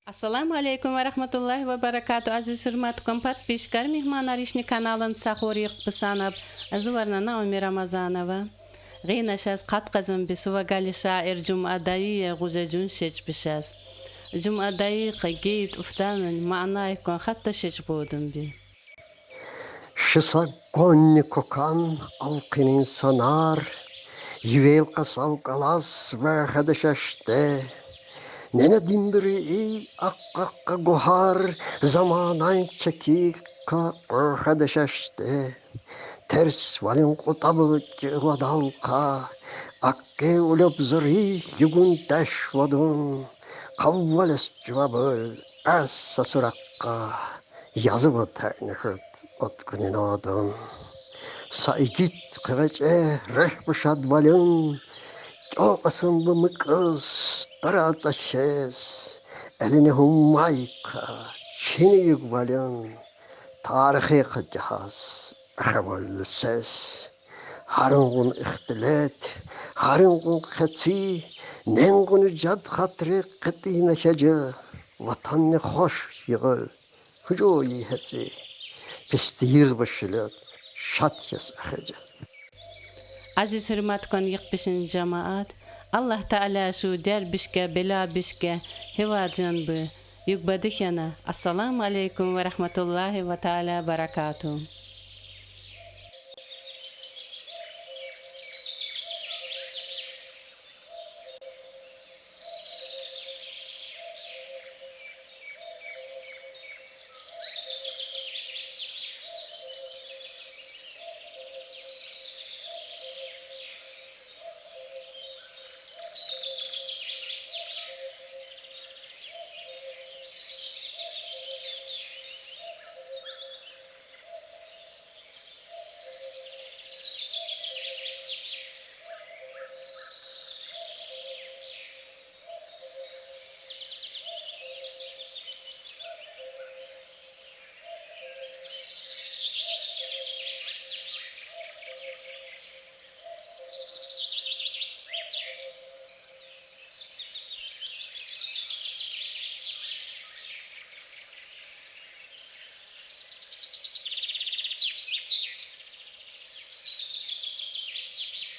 Assalamu alaikum wa rahmatullahi wa barakatuh. Aziz hürmetli подписчикар, мehmanаришни каналын сахорик писанаб. Азварна Наоми Рамазанова. Гина шаз қатқазым бисува галиша Джумадаи гузажун шеч бишаз. Джумадаи қагейт уфтанын маанай кон хатта шеч будым би. Шисагонни кокан алқинин санар, ювел қасау қалас вәхадашаште. Nene dimbiri akka gohar zamanan çekika orhadaşaşte. Ters valin kutabı vadalka akke ulup zuri yugun teşvadun. Kavvales cevabı essa surakka yazıbı ternihut otkunin odun. Saigit kıveçe rehbuşad valin. O asımlı mı kız, taratsa şez, elini hummayka, çini yugvalın, tarihi kıcahaz, ahval ses, harungun ihtilet, harungun khetsi, nengun cad hatri kıti meşacı, vatanni hoş yığıl, hücu yihetsi, pisti yığbışılık, şat yas ahıcı. Aziz hürmetkan yıkbişin cemaat. Allah Teala şu derbişke, bela bişke, hevacın bu. Yükbadık yana. Assalamu alaikum ve rahmetullahi ve teala barakatuhu.